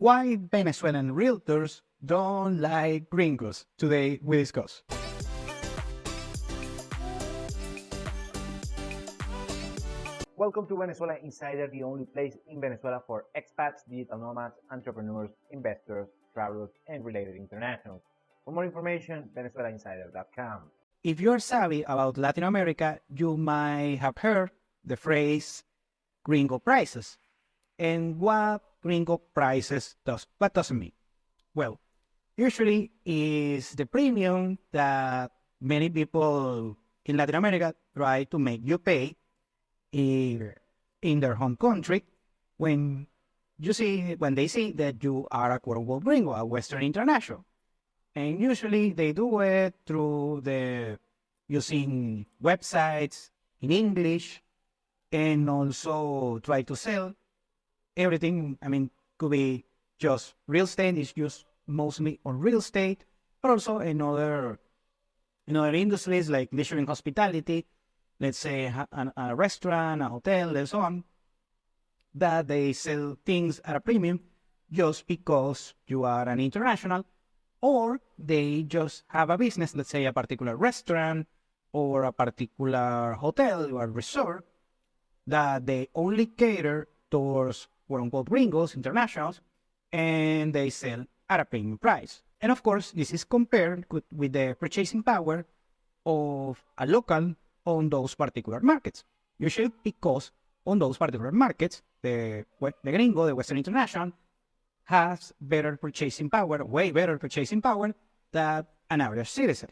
Why Venezuelan realtors don't like gringos. Today we discuss. Welcome to Venezuela Insider, the only place in Venezuela for expats, digital nomads, entrepreneurs, investors, travelers, and related internationals. For more information, venezuelainsider.com. If you're savvy about Latin America, you might have heard the phrase gringo prices. And what gringo prices what does it mean? Well, usually is the premium that many people in Latin America try to make you pay in their home country when they see that you are a quote-unquote gringo, a Western international. And usually they do it through using websites in English and also try to sell everything. Could be just real estate, is used mostly on real estate, but also in other industries like leisure and hospitality, let's say a restaurant, a hotel, and so on, that they sell things at a premium just because you are an international, or they just have a business, let's say a particular restaurant or a particular hotel or resort, that they only cater towards quote-unquote gringos, internationals, and they sell at a premium price. And of course, this is compared with the purchasing power of a local on those particular markets. Usually because on those particular markets, the gringo, the Western international, has better purchasing power, way better purchasing power than an average citizen.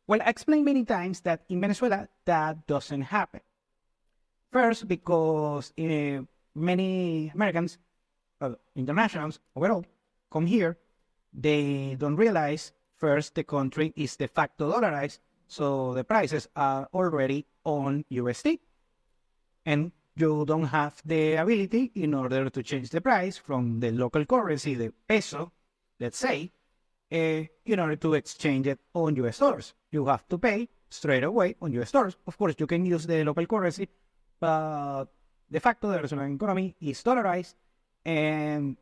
Well, I explained many times that in Venezuela, that doesn't happen. First, because many Americans, internationals overall, come here, they don't realize first the country is de facto dollarized, so the prices are already on USD. And you don't have the ability in order to change the price from the local currency, the peso, let's say, in order to exchange it on US dollars. You have to pay straight away on US dollars. Of course, you can use the local currency, but de facto, the Venezuelan economy is dollarized, and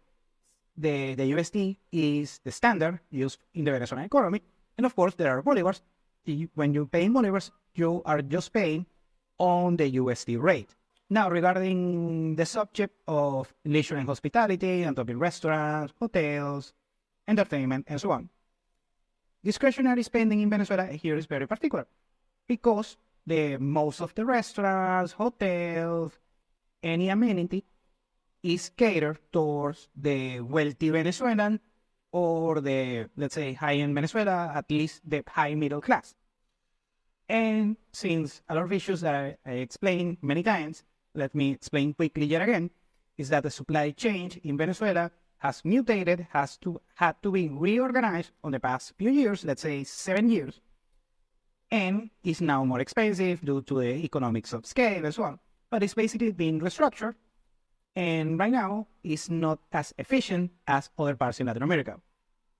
the USD is the standard used in the Venezuelan economy. And of course, there are bolivars. When you pay in bolivars, you are just paying on the USD rate. Now, regarding the subject of leisure and hospitality, and talking restaurants, hotels, entertainment, and so on, discretionary spending in Venezuela here is very particular because most of the restaurants, hotels, any amenity is catered towards the wealthy Venezuelan or the, let's say, high-end Venezuela, at least the high middle class. And since a lot of issues that I explained many times, let me explain quickly yet again, is that the supply chain in Venezuela has mutated, had to be reorganized on the past few years, let's say 7 years, and is now more expensive due to the economics of scale and so on. But it's basically being restructured, and right now is not as efficient as other parts in Latin America.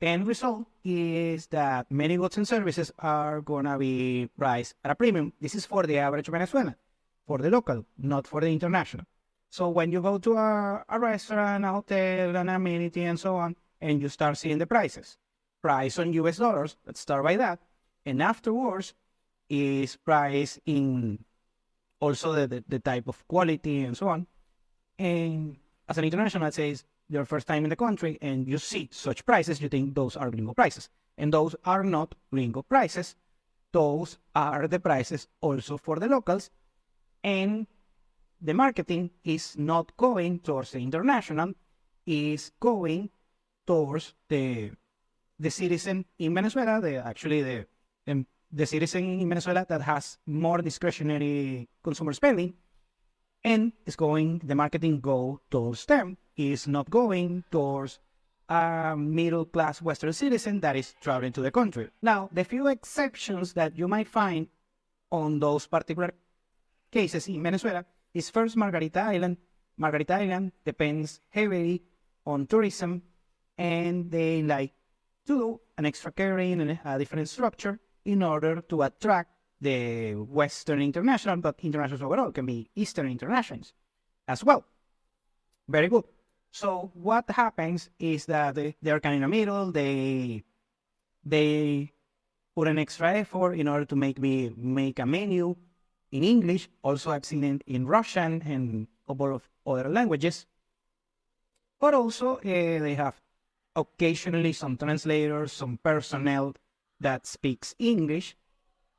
The end result is that many goods and services are going to be priced at a premium. This is for the average Venezuelan, for the local, not for the international. So when you go to a restaurant, a hotel, an amenity, and so on, and you start seeing the price on US dollars, let's start by that, and afterwards is priced in also the type of quality and so on. And as an international, let's say it's your first time in the country and you see such prices, you think those are gringo prices. And those are not gringo prices. Those are the prices also for the locals. And the marketing is not going towards the international, is going towards the citizen in Venezuela, the citizen in Venezuela that has more discretionary consumer spending, and the marketing go towards them. Is not going towards a middle-class Western citizen that is traveling to the country. Now, the few exceptions that you might find on those particular cases in Venezuela is first Margarita Island. Margarita Island depends heavily on tourism, and they like to do an extra carrying and a different structure in order to attract the Western international, but internationals overall can be Eastern internationals as well. Very good. So what happens is that they're kind of in the middle. They put an extra effort in order to make a menu in English. Also, I've seen it in Russian and a couple of other languages. But also, they have occasionally some translators, some personnel that speaks English.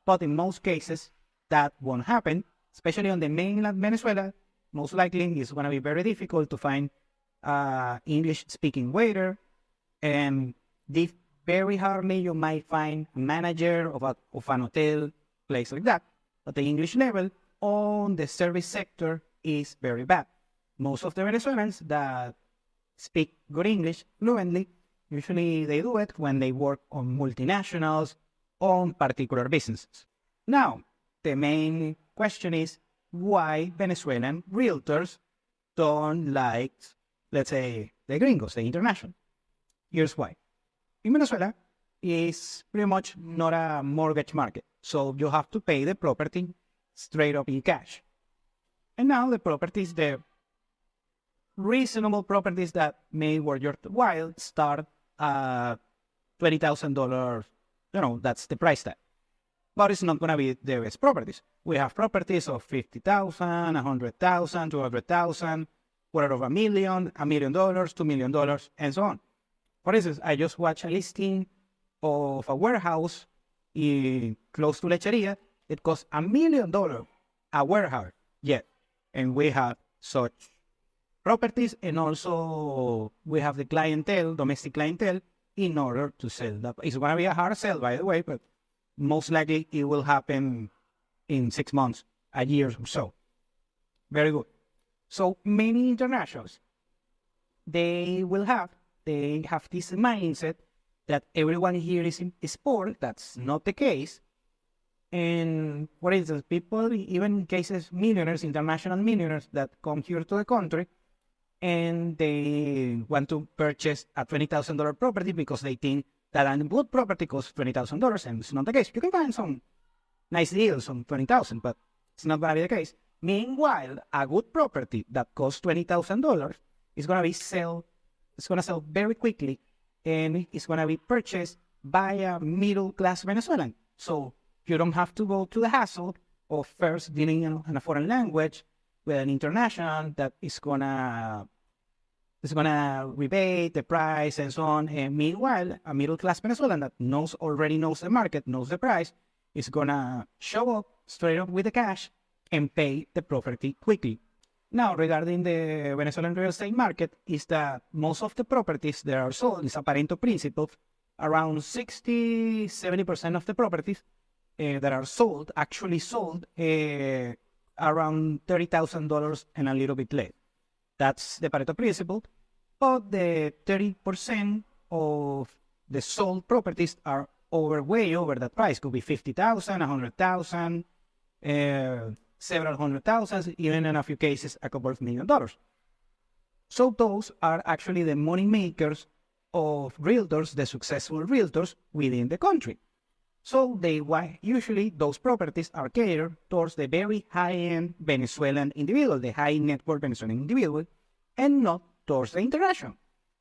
But in most cases, that won't happen, especially on the mainland Venezuela. Most likely, it's going to be very difficult to find English-speaking waiter, and very hardly you might find a manager of an hotel, place like that. But the English level on the service sector is very bad. Most of the Venezuelans that speak good English fluently, usually they do it when they work on multinationals, on particular businesses. Now, the main question is why Venezuelan realtors don't like, let's say, the gringos, the international. Here's why. In Venezuela, it's pretty much not a mortgage market. So you have to pay the property straight up in cash. And now the properties, the reasonable properties that may worth your while start at $20,000. That's the price tag. But it's not going to be the best properties. We have properties of 50,000, 100,000, 200,000, quarter of $1 million, $1 million, $2 million, and so on. For instance, I just watched a listing of a warehouse close to Lecheria. It costs $1 million a warehouse. Yeah, and we have such properties, and also we have the clientele, domestic clientele, in order to sell that. It's going to be a hard sell, by the way, but most likely it will happen in 6 months, a year or so. Very good. So many internationals, they have this mindset that everyone here is poor. That's not the case. And for instance, people, even in cases, millionaires, international millionaires that come here to the country, and they want to purchase a $20,000 property because they think that a good property costs $20,000, and it's not the case. You can find some nice deals on $20,000, but it's not going to be the case. Meanwhile, a good property that costs $20,000 is going to sell very quickly, and it's going to be purchased by a middle-class Venezuelan. So you don't have to go to the hassle of first dealing in a foreign language with an international that is gonna rebate the price and so on. And meanwhile, a middle-class Venezuelan that already knows the market, knows the price, is gonna show up straight up with the cash and pay the property quickly. Now, regarding the Venezuelan real estate market, is that most of the properties that are sold is a Pareto principle. Around 60-70% of the properties that are sold, actually sold, around $30,000 and a little bit less. That's the Pareto principle. But the 30% of the sold properties are way over that price. Could be 50,000, 100,000, several hundred thousands, even in a few cases, a couple of $1 million. So those are actually the money makers of realtors, the successful realtors within the country. So usually those properties are catered towards the very high-end Venezuelan individual, the high net worth Venezuelan individual, and not towards the international.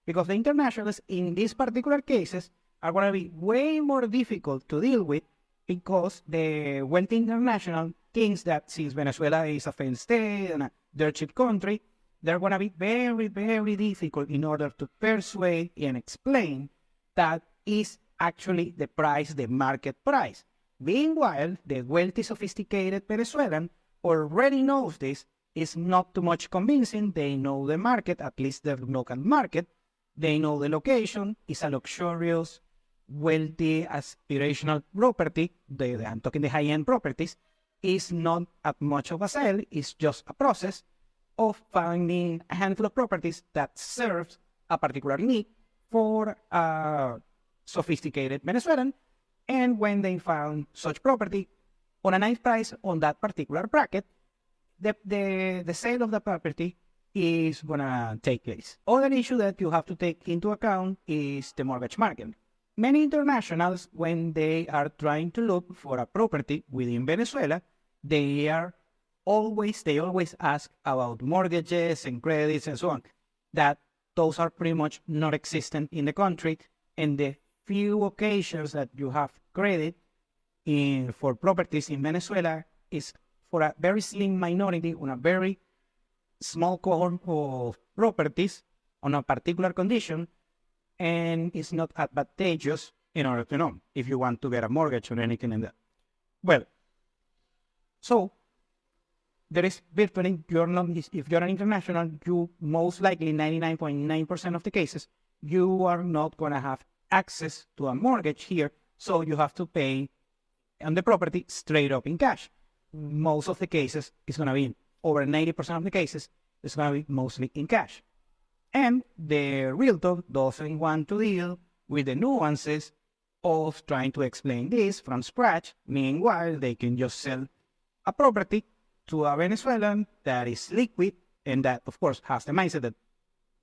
Because the internationals in these particular cases are going to be way more difficult to deal with, because the wealthy international thinks that since Venezuela is a failed state and a dirt cheap country, they're going to be very, very difficult in order to persuade and explain that is actually the price, the market price. Meanwhile, the wealthy, sophisticated Venezuelan already knows this. It's not too much convincing. They know the market, at least the local market. They know the location. It's a luxurious, wealthy, aspirational property. I'm talking the high-end properties. It's not at much of a sale. It's just a process of finding a handful of properties that serves a particular need for sophisticated Venezuelan, and when they found such property on a nice price on that particular bracket, the sale of the property is gonna take place. Other issue that you have to take into account is the mortgage market. Many internationals, when they are trying to look for a property within Venezuela, they always ask about mortgages and credits and so on. That those are pretty much not existent in the country. And the few occasions that you have credit for properties in Venezuela is for a very slim minority on a very small cohort of properties on a particular condition, and it's not advantageous in order to know if you want to get a mortgage or anything like that. Well, so there is virtually, if you're an international, you most likely 99.9% of the cases, you are not going to have access to a mortgage here. So you have to pay on the property straight up in cash. Most of the cases, it's going to be over 90% of the cases, it's going to be mostly in cash. And the realtor doesn't want to deal with the nuances of trying to explain this from scratch. Meanwhile, they can just sell a property to a Venezuelan that is liquid and that, of course, has the mindset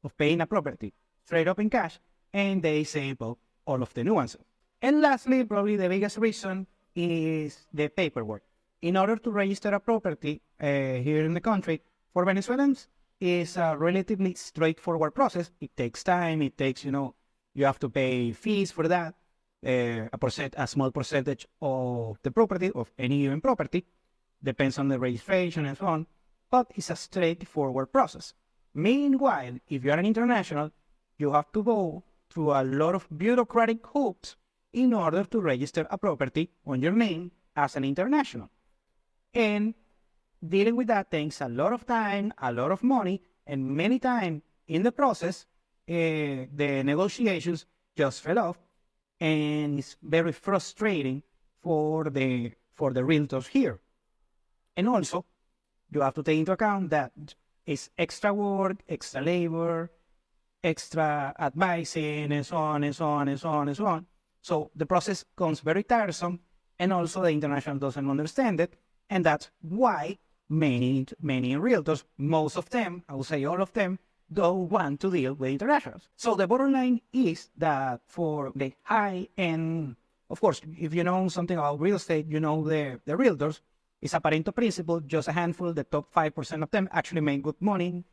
of paying a property straight up in cash, and they save all of the nuances. And lastly, probably the biggest reason is the paperwork. In order to register a property here in the country, for Venezuelans, is a relatively straightforward process. It takes time. It takes, you have to pay fees for that, a small percentage of the property, of any given property, depends on the registration and so on, but it's a straightforward process. Meanwhile, if you're an international, you have to go through a lot of bureaucratic hoops in order to register a property on your name as an international. And dealing with that takes a lot of time, a lot of money, and many times in the process, the negotiations just fell off, and it's very frustrating for the realtors here. And also, you have to take into account that it's extra work, extra labor, extra advising, and so on, and so on, and so on, and so on. So the process becomes very tiresome, and also the international doesn't understand it, and that's why many realtors, most of them, I would say all of them, don't want to deal with internationals. So the bottom line is that for the high end, of course, if you know something about real estate, you know the realtors. It's a Pareto principle, just a handful, the top 5% of them actually make good money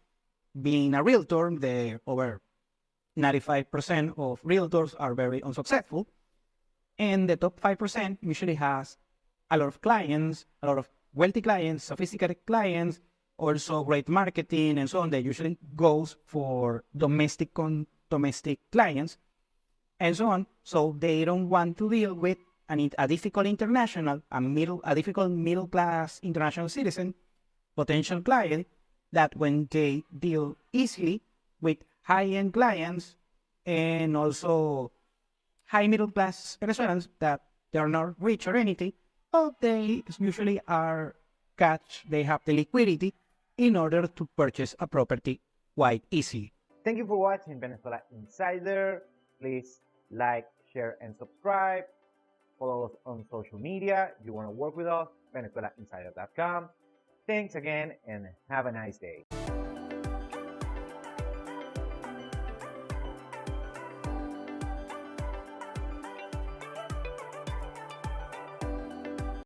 being a realtor. The over 95% of realtors are very unsuccessful. And the top 5% usually has a lot of clients, a lot of wealthy clients, sophisticated clients, also great marketing and so on. They usually goes for domestic clients and so on. So they don't want to deal with a difficult international, a difficult middle-class international citizen, potential client, that when they deal easily with high-end clients and also high middle-class Venezuelans that they are not rich or anything, but they usually they have the liquidity in order to purchase a property quite easy. Thank you for watching Venezuela Insider. Please like, share, and subscribe. Follow us on social media. If you want to work with us, venezuelainsider.com. Thanks again and have a nice day.